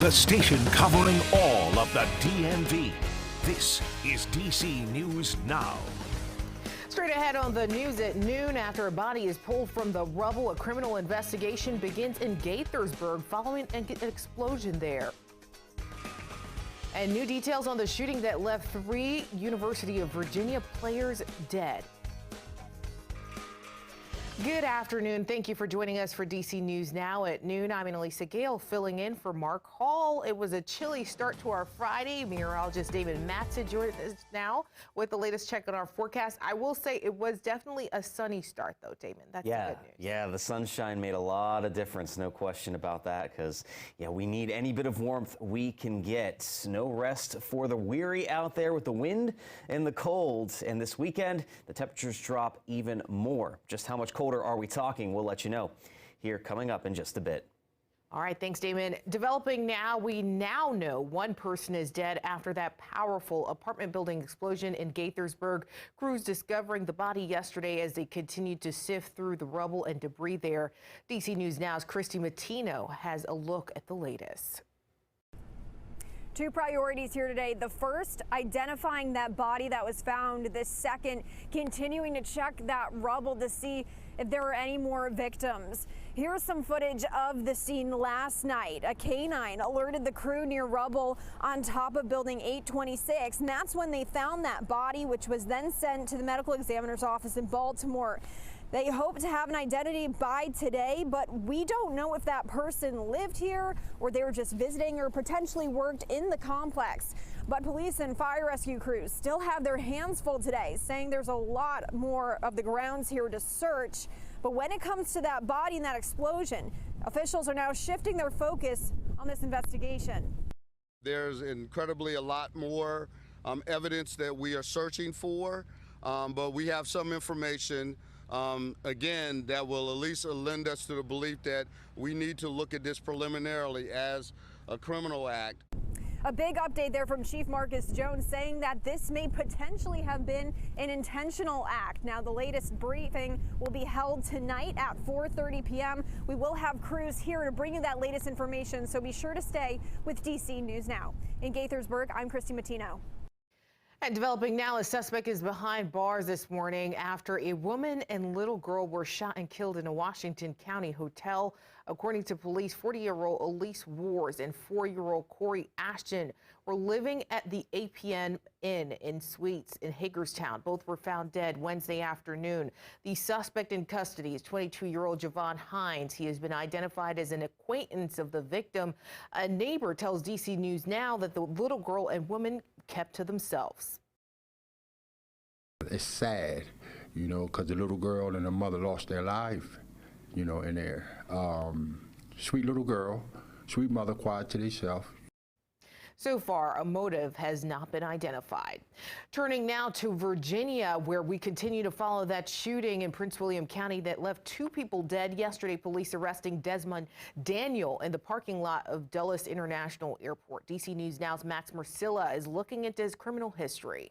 The station covering all of the DMV. This is DC News Now. Straight ahead on the news at noon, after a body is pulled from the rubble, a criminal investigation begins in Gaithersburg following an explosion there. And new details on the shooting that left 3 University of Virginia players dead. Good afternoon. Thank you for joining us for DC News Now at noon. I'm Annalisa Gale filling in for Mark Hall. It was a chilly start to our Friday. Meteorologist David Matson joins us now with the latest check on our forecast. I will say it was definitely a sunny start, though, Damon. That's the good news. Yeah, the sunshine made a lot of difference. No question about that, because, we need any bit of warmth we can get. No rest for the weary out there with the wind and the cold. And this weekend, the temperatures drop even more. Just how much colder are we talking? We'll let you know here coming up in just a bit. All right, thanks, Damon. Developing now, we now know 1 person is dead after that powerful apartment building explosion in Gaithersburg. Crews discovering the body yesterday as they continued to sift through the rubble and debris there. DC News Now's Christy Matino has a look at the latest. 2 priorities here today. The first, identifying that body that was found. The second, continuing to check that rubble to see if there are any more victims. Here's some footage of the scene last night. A canine alerted the crew near rubble on top of building 826, and that's when they found that body, which was then sent to the medical examiner's office in Baltimore. They hope to have an identity by today, but we don't know if that person lived here or they were just visiting or potentially worked in the complex. But police and fire rescue crews still have their hands full today, saying there's a lot more of the grounds here to search. But when it comes to that body and that explosion, officials are now shifting their focus on this investigation. There's incredibly a lot more evidence that we are searching for, but we have some information again, that will at least lend us to the belief that we need to look at this preliminarily as a criminal act. A big update there from Chief Marcus Jones saying that this may potentially have been an intentional act. Now, the latest briefing will be held tonight at 4:30 p.m. We will have crews here to bring you that latest information, so be sure to stay with DC News Now. In Gaithersburg, I'm Christy Matino. And developing now, a suspect is behind bars this morning after a woman and little girl were shot and killed in a Washington County hotel. According to police, 40-year-old Elise Wars and 4-year-old Corey Ashton were living at the APN Inn in Suites in Hagerstown. Both were found dead Wednesday afternoon. The suspect in custody is 22-year-old Javon Hines. He has been identified as an acquaintance of the victim. A neighbor tells DC News Now that the little girl and woman kept to themselves. It's sad, because the little girl and her mother lost their life, in there. Sweet little girl, sweet mother, quiet to themselves. So far, a motive has not been identified. Turning now to Virginia, where we continue to follow that shooting in Prince William County that left 2 people dead. Yesterday, police arresting Desmond Daniel in the parking lot of Dulles International Airport. DC News Now's Max Marcilla is looking into his criminal history.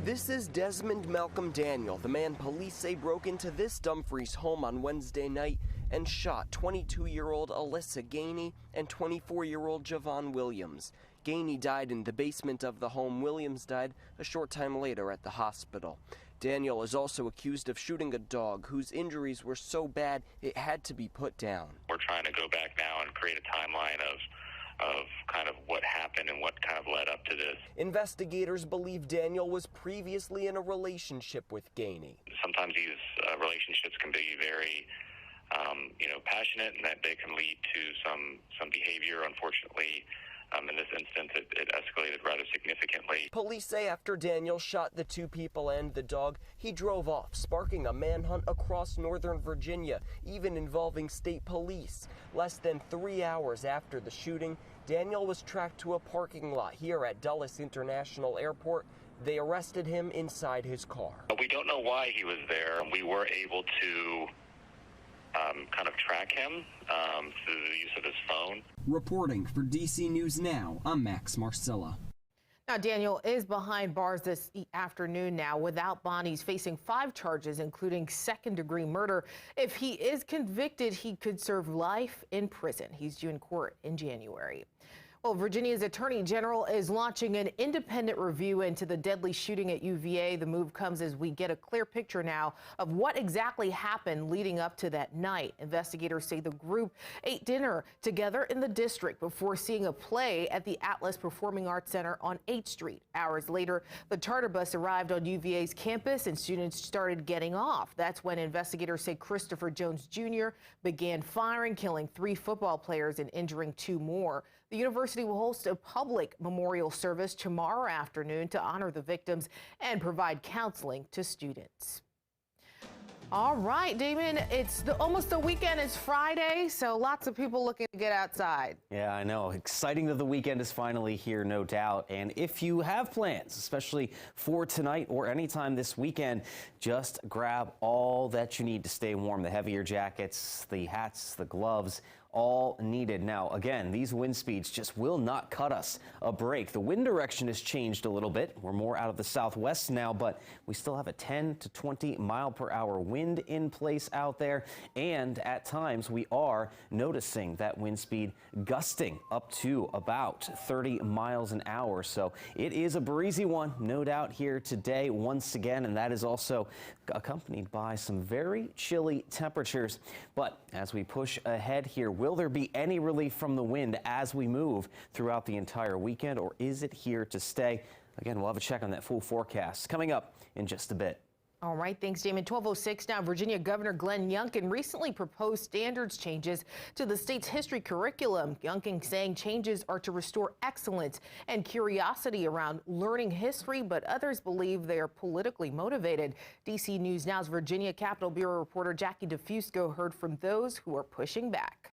This is Desmond Malcolm Daniel, the man police say broke into this Dumfries home on Wednesday night and shot 22-year-old Alyssa Gainey and 24-year-old Javon Williams. Gainey died in the basement of the home. Williams died a short time later at the hospital. Daniel is also accused of shooting a dog whose injuries were so bad it had to be put down. We're trying to go back now and create a timeline of kind of what happened and what kind of led up to this. Investigators believe Daniel was previously in a relationship with Gainey. Sometimes these relationships can be very passionate, and that they can lead to some behavior. Unfortunately, in this instance, it escalated rather significantly. Police say after Daniel shot the 2 people and the dog, he drove off, sparking a manhunt across Northern Virginia, even involving state police. Less than 3 hours after the shooting, Daniel was tracked to a parking lot here at Dulles International Airport. They arrested him inside his car. We don't know why he was there. We were able to kind of track him through the use of his phone. Reporting for DC News Now, I'm Max Marcilla. Now, Daniel is behind bars this afternoon now without bond. He's facing 5 charges, including second-degree murder. If he is convicted, he could serve life in prison. He's due in court in January. Well, Virginia's Attorney General is launching an independent review into the deadly shooting at UVA. The move comes as we get a clear picture now of what exactly happened leading up to that night. Investigators say the group ate dinner together in the district before seeing a play at the Atlas Performing Arts Center on 8th Street. Hours later, the charter bus arrived on UVA's campus and students started getting off. That's when investigators say Christopher Jones Jr. began firing, killing 3 football players and injuring 2 more. The university will host a public memorial service tomorrow afternoon to honor the victims and provide counseling to students. All right, Damon, it's almost the weekend. It's Friday, so lots of people looking to get outside. Yeah, I know. Exciting that the weekend is finally here, no doubt. And if you have plans, especially for tonight or anytime this weekend, just grab all that you need to stay warm. The heavier jackets, the hats, the gloves, all needed. Now, again, these wind speeds just will not cut us a break. The wind direction has changed a little bit. We're more out of the southwest now, but we still have a 10 to 20 mile per hour wind in place out there. And at times we are noticing that wind speed gusting up to about 30 miles an hour. So it is a breezy one, no doubt, here today once again. And that is also accompanied by some very chilly temperatures. But as we push ahead here, will there be any relief from the wind as we move throughout the entire weekend, or is it here to stay? Again, we'll have a check on that full forecast coming up in just a bit. All right, thanks, Damon. 12:06 now. Virginia Governor Glenn Youngkin recently proposed standards changes to the state's history curriculum. Youngkin saying changes are to restore excellence and curiosity around learning history, but others believe they are politically motivated. DC News Now's Virginia Capitol Bureau reporter Jackie DeFusco heard from those who are pushing back.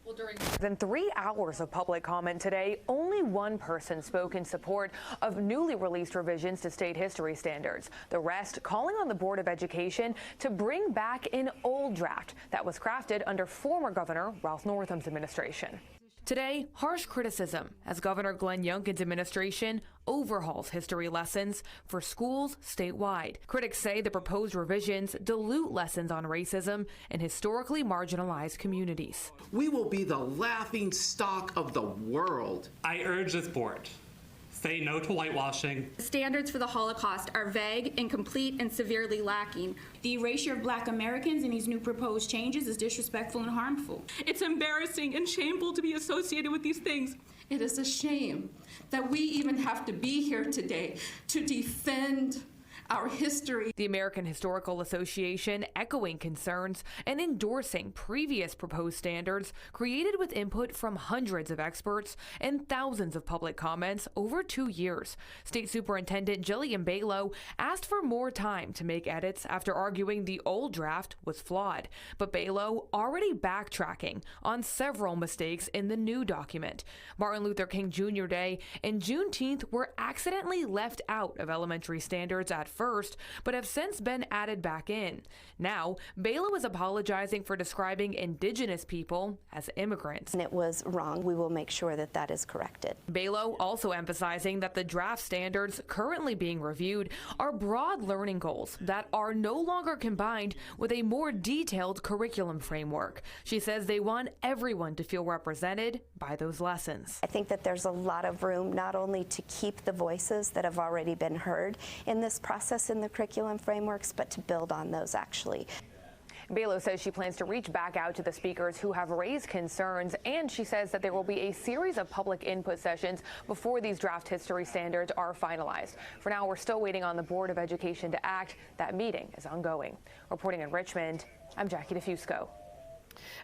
Well, during more than 3 hours of public comment today, only one person spoke in support of newly released revisions to state history standards. The rest calling on the Board of Education to bring back an old draft that was crafted under former Governor Ralph Northam's administration. Today, harsh criticism as Governor Glenn Youngkin's administration overhauls history lessons for schools statewide. Critics say the proposed revisions dilute lessons on racism in historically marginalized communities. We will be the laughing stock of the world. I urge this board, say no to whitewashing. Standards for the Holocaust are vague, incomplete, and severely lacking. The erasure of Black Americans in these new proposed changes is disrespectful and harmful. It's embarrassing and shameful to be associated with these things. It is a shame that we even have to be here today to defend our history. The American Historical Association echoing concerns and endorsing previous proposed standards created with input from hundreds of experts and thousands of public comments over 2 years. State Superintendent Jillian Balow asked for more time to make edits after arguing the old draft was flawed. But Balow already backtracking on several mistakes in the new document. Martin Luther King Jr. Day and Juneteenth were accidentally left out of elementary standards at first, but have since been added back in. Now, Balow is apologizing for describing indigenous people as immigrants. And it was wrong. We will make sure that that is corrected. Balow also emphasizing that the draft standards currently being reviewed are broad learning goals that are no longer combined with a more detailed curriculum framework. She says they want everyone to feel represented by those lessons. I think that there's a lot of room not only to keep the voices that have already been heard in this process in the curriculum frameworks, but to build on those actually. Balow says she plans to reach back out to the speakers who have raised concerns, and she says that there will be a series of public input sessions before these draft history standards are finalized. For now, we're still waiting on the Board of Education to act. That meeting is ongoing. Reporting in Richmond, I'm Jackie DeFusco.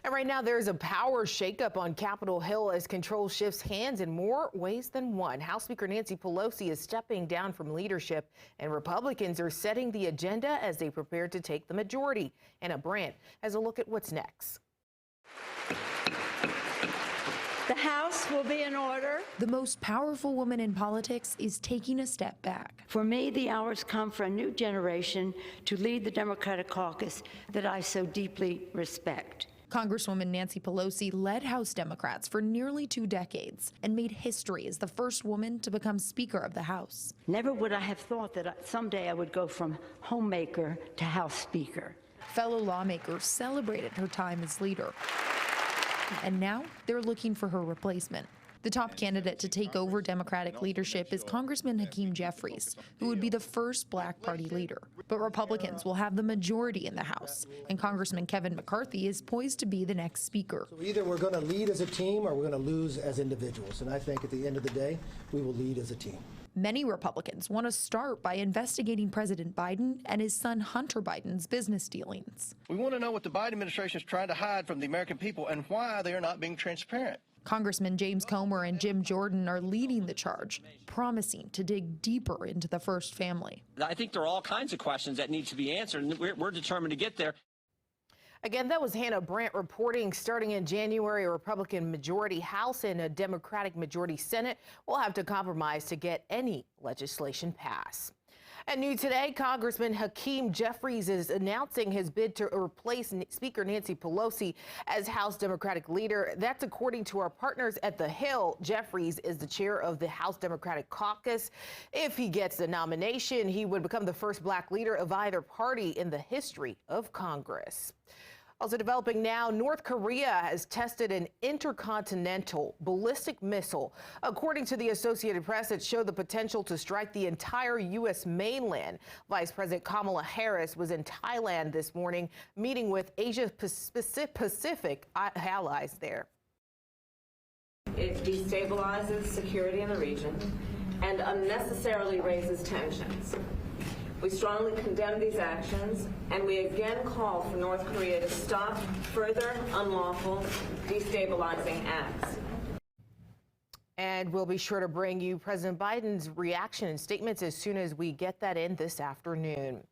And right now, there's a power shakeup on Capitol Hill as control shifts hands in more ways than one. House Speaker Nancy Pelosi is stepping down from leadership, and Republicans are setting the agenda as they prepare to take the majority. Anna Brandt has a look at what's next. The House will be in order. The most powerful woman in politics is taking a step back. For me, the hours come for a new generation to lead the Democratic caucus that I so deeply respect. Congresswoman Nancy Pelosi led House Democrats for nearly 2 decades and made history as the first woman to become Speaker of the House. Never would I have thought that someday I would go from homemaker to House Speaker. Fellow lawmakers celebrated her time as leader, and now they're looking for her replacement. The top candidate to take over Democratic leadership is Congressman Hakeem Jeffries, who would be the first Black Party leader. But Republicans will have the majority in the House, and Congressman Kevin McCarthy is poised to be the next Speaker. So either we're going to lead as a team or we're going to lose as individuals, and I think at the end of the day, we will lead as a team. Many Republicans want to start by investigating President Biden and his son Hunter Biden's business dealings. We want to know what the Biden administration is trying to hide from the American people and why they are not being transparent. Congressman James Comer and Jim Jordan are leading the charge, promising to dig deeper into the first family. I think there are all kinds of questions that need to be answered, and we're determined to get there. Again, that was Hannah Brandt reporting. Starting in January, a Republican majority House and a Democratic majority Senate will have to compromise to get any legislation passed. At New Today, Congressman Hakeem Jeffries is announcing his bid to replace Speaker Nancy Pelosi as House Democratic leader. That's according to our partners at The Hill. Jeffries is the chair of the House Democratic Caucus. If he gets the nomination, he would become the first Black leader of either party in the history of Congress. Also developing now, North Korea has tested an intercontinental ballistic missile. According to the Associated Press, it showed the potential to strike the entire U.S. mainland. Vice President Kamala Harris was in Thailand this morning, meeting with Asia-Pacific allies there. It destabilizes security in the region and unnecessarily raises tensions. We strongly condemn these actions, and we again call for North Korea to stop further unlawful destabilizing acts. And we'll be sure to bring you President Biden's reaction and statements as soon as we get that in this afternoon.